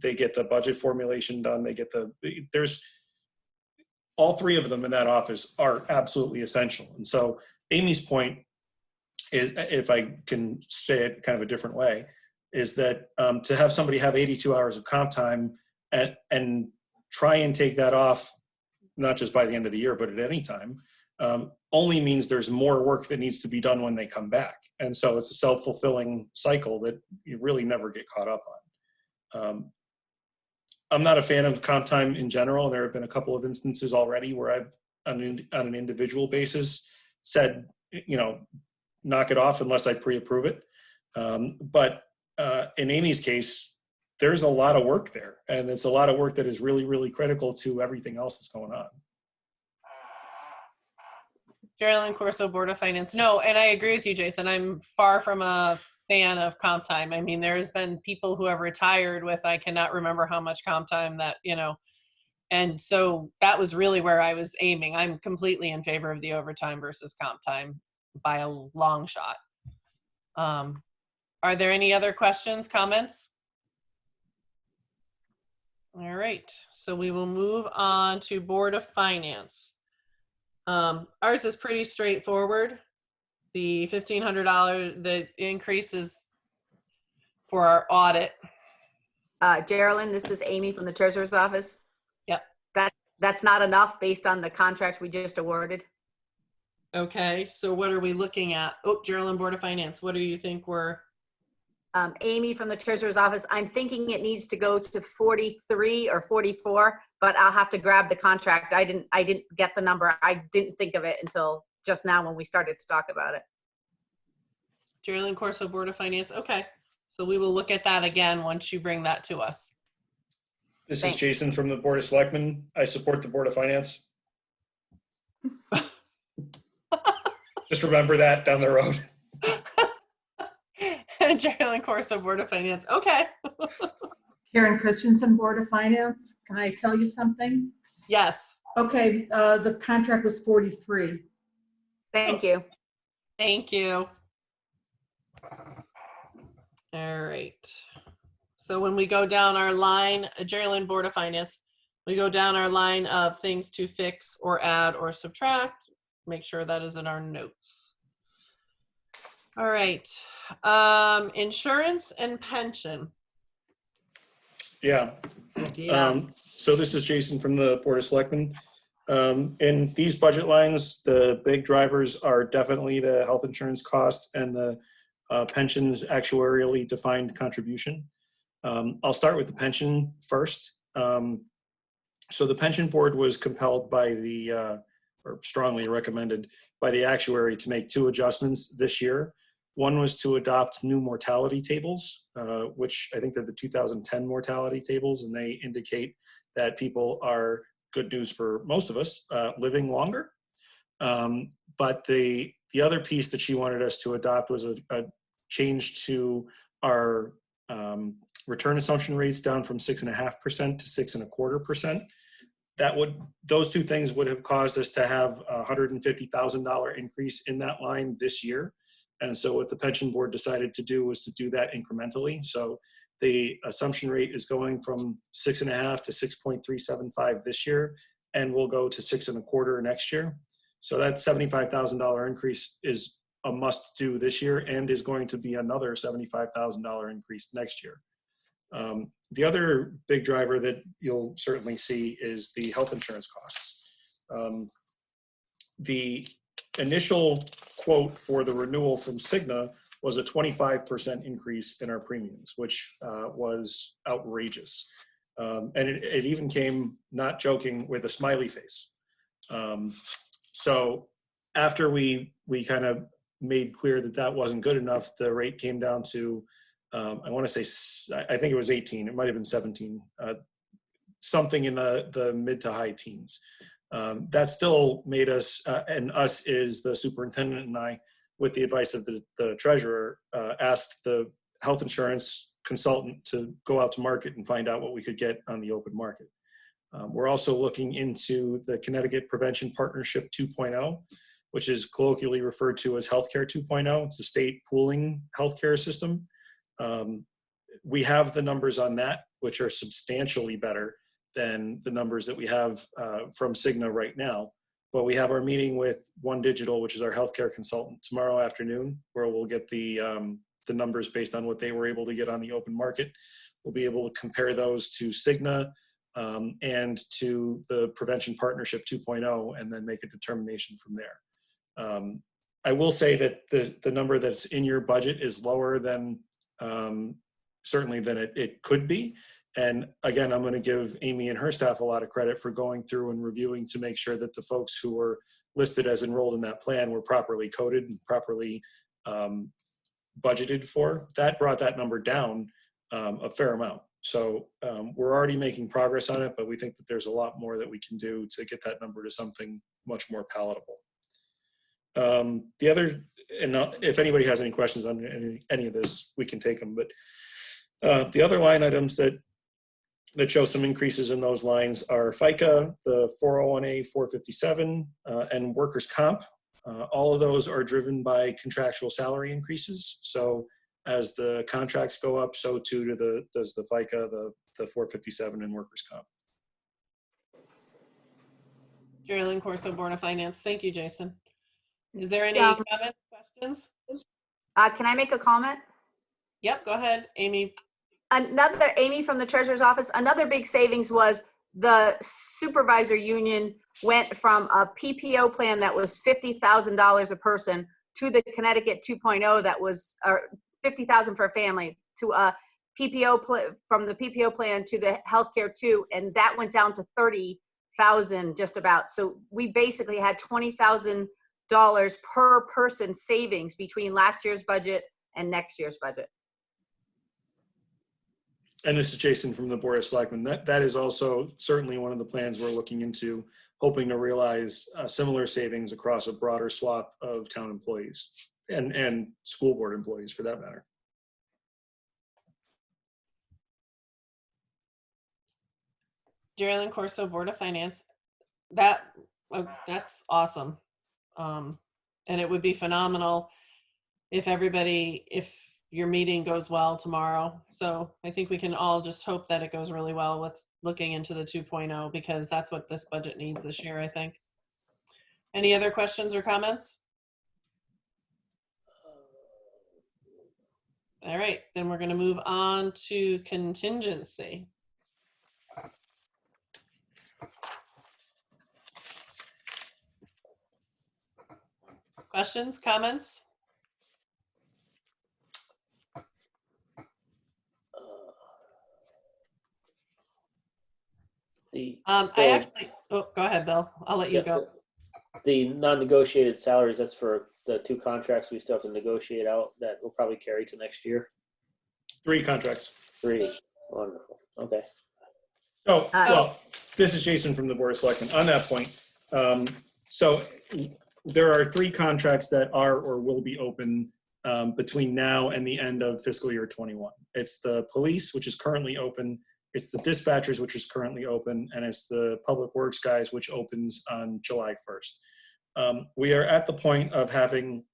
They get the budget formulation done. There's all three of them in that office are absolutely essential. And so Amy's point is, if I can say it kind of a different way, is that to have somebody have 82 hours of comp time and try and take that off, not just by the end of the year, but at any time, only means there's more work that needs to be done when they come back. And so it's a self-fulfilling cycle that you really never get caught up on. I'm not a fan of comp time in general. There have been a couple of instances already where I've, on an individual basis, said, knock it off unless I pre-approve it. But in Amy's case, there's a lot of work there, and it's a lot of work that is really, really critical to everything else that's going on. Geraldine Corso, Board of Finance. No, and I agree with you, Jason. I'm far from a fan of comp time. I mean, there's been people who have retired with, I cannot remember how much comp time that, and so that was really where I was aiming. I'm completely in favor of the overtime versus comp time by a long shot. Are there any other questions, comments? All right, so we will move on to Board of Finance. Ours is pretty straightforward. The $1,500, the increase is for our audit. Geraldine, this is Amy from the Treasurer's Office. Yep. That's not enough based on the contract we just awarded. Okay, so what are we looking at? Oh, Geraldine, Board of Finance, what do you think we're? Amy from the Treasurer's Office, I'm thinking it needs to go to 43 or 44, but I'll have to grab the contract. I didn't get the number. I didn't think of it until just now when we started to talk about it. Geraldine Corso, Board of Finance. Okay, so we will look at that again once you bring that to us. This Thanks. is Jason from the Board of Selectmen. I support the Board of Finance. Just remember that down the road. Geraldine Corso, Board of Finance. Okay. Karen Christensen, Board of Finance. Can I tell you something? Yes. Okay, the contract was 43. Thank you. Thank you. All right. So when we go down our line, Geraldine, Board of Finance, we go down our line of things to fix or add or subtract. Make sure that is in our notes. All right. Insurance and pension. Yeah. So this is Jason from the Board of Selectmen. In these budget lines, the big drivers are definitely the health insurance costs and the pensions actuarially defined contribution. I'll start with the pension first. So the pension board was compelled by or strongly recommended by the actuary to make two adjustments this year. One was to adopt new mortality tables, which I think they're the 2010 mortality tables, and they indicate that people are, good news for most of us, living longer. But the other piece that she wanted us to adopt was a change to our return assumption rates down from 6.5% to 6.25%. Those two things would have caused us to have a $150,000 increase in that line this year. And so what the pension board decided to do was to do that incrementally. So the assumption rate is going from 6.5 to 6.375 this year, and will go to 6.25 next year. So that $75,000 increase is a must do this year, and is going to be another $75,000 increase next year. The other big driver that you'll certainly see is the health insurance costs. The initial quote for the renewal from Cigna was a 25% increase in our premiums, which was outrageous. And it even came, not joking, with a smiley face. So after we kind of made clear that that wasn't good enough, the rate came down to, I want to say, I think it was 18, it might have been 17, something in the mid to high teens. That still made us, and us is the superintendent and I, with the advice of the treasurer, asked the health insurance consultant to go out to market and find out what we could get on the open market. We're also looking into the Connecticut Prevention Partnership 2.0, which is colloquially referred to as Healthcare 2.0. It's a state pooling healthcare system. We have the numbers on that, which are substantially better than the numbers that we have from Cigna right now. But we have our meeting with One Digital, which is our healthcare consultant, tomorrow afternoon, where we'll get the numbers based on what they were able to get on the open market. We'll be able to compare those to Cigna and to the Prevention Partnership 2.0, and then make a determination from there. I will say that the number that's in your budget is lower than certainly than it could be. And again, I'm going to give Amy and her staff a lot of credit for going through and reviewing to make sure that the folks who were listed as enrolled in that plan were properly coded and properly budgeted for. That brought that number down a fair amount. So we're already making progress on it, but we think that there's a lot more that we can do to get that number to something much more palatable. The other, and if anybody has any questions on any of this, we can take them, but the other line items that show some increases in those lines are FICA, the 401A 457, and workers' comp. All of those are driven by contractual salary increases. So as the contracts go up, so too does the FICA, the 457, and workers' comp. Geraldine Corso, Board of Finance. Thank you, Jason. Is there any comments, questions? Can I make a comment? Yep, go ahead, Amy. Amy from the treasurer's office, another big savings was the supervisor union went from a PPO plan that was $50,000 a person to the Connecticut 2.0 that was $50,000 for a family, to a PPO from the PPO plan to the healthcare 2, and that went down to $30,000 just about. So we basically had $20,000 per person savings between last year's budget and next year's budget. And this is Jason from the Board of Selectmen. That is also certainly one of the plans we're looking into, hoping to realize similar savings across a broader swath of town employees and school board employees for that matter. Geraldine Corso, Board of Finance. That's awesome. And it would be phenomenal if your meeting goes well tomorrow. So I think we can all just hope that it goes really well with looking into the 2.0, because that's what this budget needs this year, I think. Any other questions or comments? All right, then we're going to move on to contingency. Questions, comments? Go ahead, Bill. I'll let you go. The non-negotiated salaries, that's for the 2 contracts we still have to negotiate out that will probably carry to next year. 3 contracts. 3, wonderful, okay. Oh, well, this is Jason from the Board of Selectmen. On that point, so there are 3 contracts that are or will be open between now and the end of fiscal year 21. It's the police, which is currently open. It's the dispatchers, which is currently open, and it's the public works guys, which opens on July 1st. We are at the point of having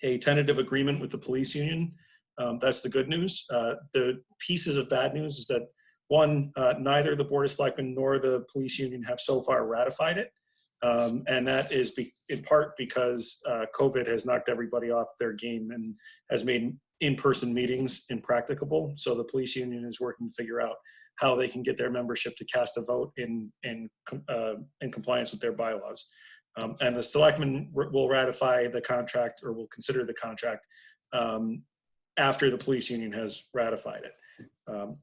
a tentative agreement with the police union. That's the good news. The pieces of bad news is that, one, neither the Board of Selectmen nor the police union have so far ratified it. And that is in part because COVID has knocked everybody off their game and has made in-person meetings impracticable. So the police union is working to figure out how they can get their membership to cast a vote in compliance with their bylaws. And the selectmen will ratify the contract, or will consider the contract after the police union has ratified it.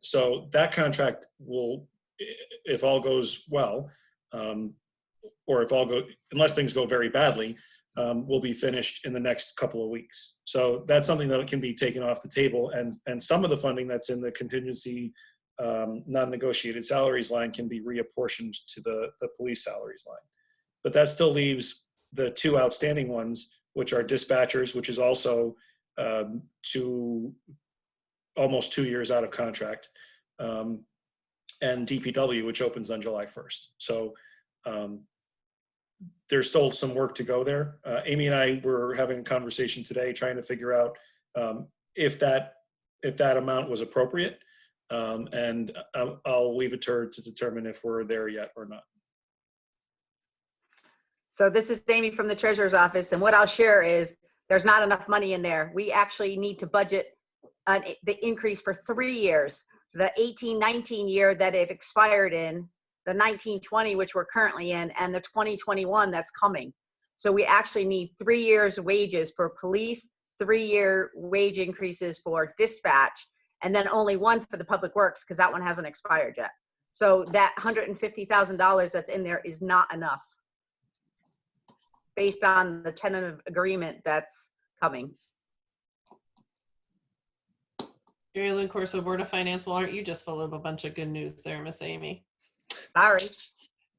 So that contract will, if all goes well, or unless things go very badly, will be finished in the next couple of weeks. So that's something that can be taken off the table, and some of the funding that's in the contingency non-negotiated salaries line can be reapportioned to the police salaries line. But that still leaves the 2 outstanding ones, which are dispatchers, which is also almost 2 years out of contract, and DPW, which opens on July 1st. So there's still some work to go there. Amy and I were having a conversation today trying to figure out if that amount was appropriate, and I'll leave it to her to determine if we're there yet or not. So this is Amy from the treasurer's office, and what I'll share is there's not enough money in there. We actually need to budget the increase for 3 years. The 18-19 year that it expired in, the 19-20, which we're currently in, and the 2021 that's coming. So we actually need 3 years wages for police, 3-year wage increases for dispatch, and then only 1 for the public works, because that one hasn't expired yet. So that $150,000 that's in there is not enough, based on the tentative agreement that's coming. Jerry Lynn Corso, Board of Finance. Well, aren't you just full of a bunch of good news there, Miss Amy? Sorry.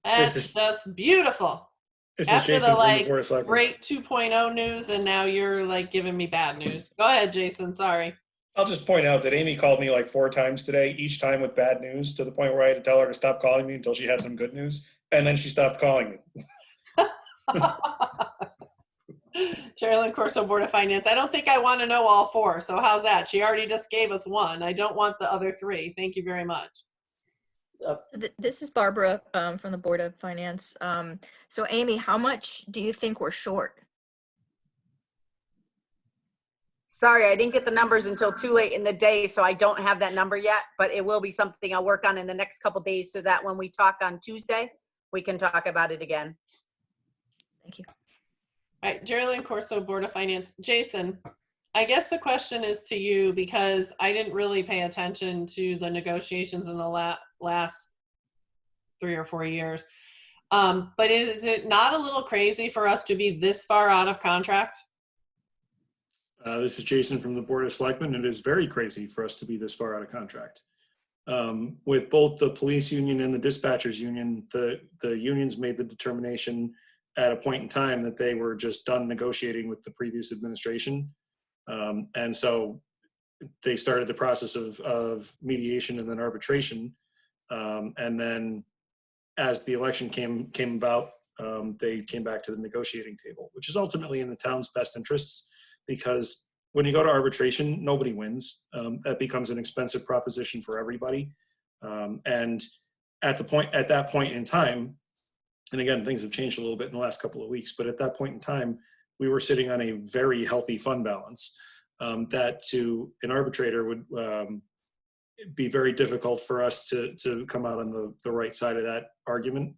That's beautiful. This is After Jason the from the Board of Selectmen. great 2.0 news, and now you're giving me bad news. Go ahead, Jason. Sorry. I'll just point out that Amy called me 4 times today, each time with bad news, to the point where I had to tell her to stop calling me until she had some good news, and then she stopped calling me. Sherilyn Corso, Board of Finance. I don't think I want to know all 4. So how's that? She already just gave us 1. I don't want the other 3. Thank you very much. This is Barbara from the Board of Finance. So Amy, how much do you think we're short? Sorry, I didn't get the numbers until too late in the day, so I don't have that number yet, but it will be something I'll work on in the next couple days, so that when we talk on Tuesday, we can talk about it again. Thank you. All right, Jerry Lynn Corso, Board of Finance. Jason, I guess the question is to you, because I didn't really pay attention to the negotiations in the last 3 or 4 years. But is it not a little crazy for us to be this far out of contract? This is Jason from the Board of Selectmen. It is very crazy for us to be this far out of contract. With both the police union and the dispatchers union, the unions made the determination at a point in time that they were just done negotiating with the previous administration. And so they started the process of mediation and then arbitration. And then as the election came about, they came back to the negotiating table, which is ultimately in the town's best interests, because when you go to arbitration, nobody wins. That becomes an expensive proposition for everybody. And at that point in time, and again, things have changed a little bit in the last couple of weeks, but at that point in time, we were sitting on a very healthy fund balance that to an arbitrator would be very difficult for us to come out on the right side of that argument.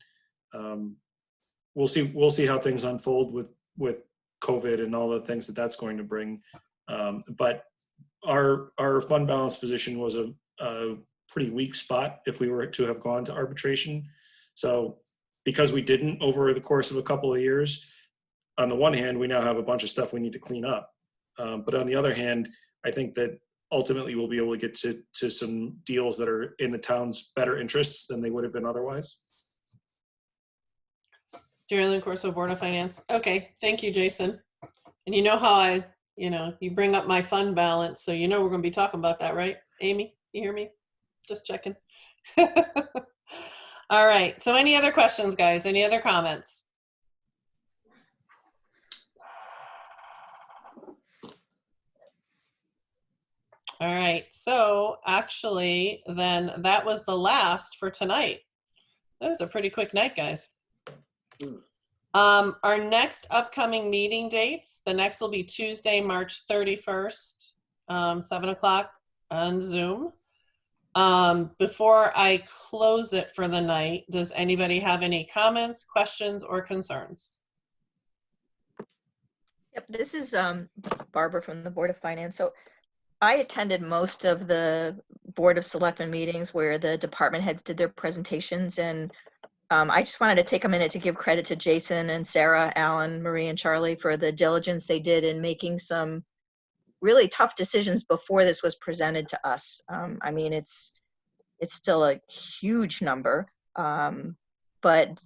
We'll see how things unfold with COVID and all the things that's going to bring. But our fund balance position was a pretty weak spot if we were to have gone to arbitration. So because we didn't over the course of a couple of years, on the one hand, we now have a bunch of stuff we need to clean up. But on the other hand, I think that ultimately we'll be able to get to some deals that are in the town's better interests than they would have been otherwise. Jerry Corso, Board of Finance. Okay, thank you, Jason. And you know how you bring up my fund balance, so we're going to be talking about that, right? Amy, you hear me? Just checking. All right, so any other questions, guys? Any other comments? All right, so actually, then that was the last for tonight. That was a pretty quick night, guys. Our next upcoming meeting dates, the next will be Tuesday, March 31st, 7 o'clock on Zoom. Before I close it for the night, does anybody have any comments, questions, or concerns? Yep, this is Barbara from the Board of Finance. So I attended most of the Board of Selectmen meetings where the department heads did their presentations, and I just wanted to take a minute to give credit to Jason and Sarah, Alan, Marie, and Charlie for the diligence they did in making some really tough decisions before this was presented to us. I mean, it's still a huge number, but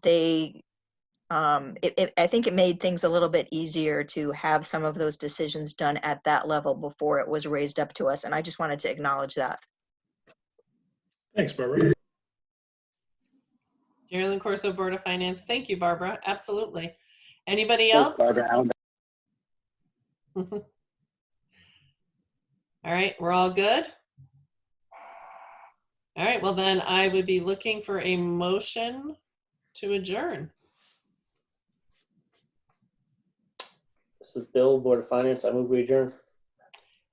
I think it made things a little bit easier to have some of those decisions done at that level before it was raised up to us. And I just wanted to acknowledge that. Thanks, Barbara. Jerry Corso, Board of Finance. Thank you, Barbara. Absolutely. Anybody else? Thanks, Barbara. Alan. All right, we're all good? All right, well then I would be looking for a motion to adjourn. This is Bill, Board of Finance. I move we adjourn.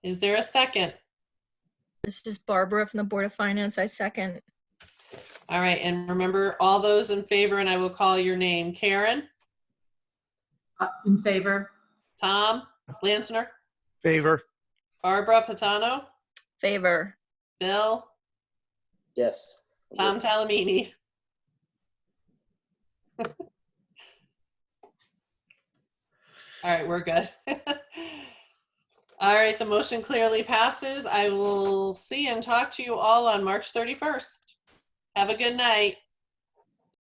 Is there a second? This is Barbara from the Board of Finance. I second. All right, and remember, all those in favor, and I will call your name. Karen? In favor? Tom Lansner? Favor. Barbara Patano? Favor. Bill? Yes. Tom Talamini? All right, we're good. All right, the motion clearly passes. I will see and talk to you all on March 31st. Have a good night.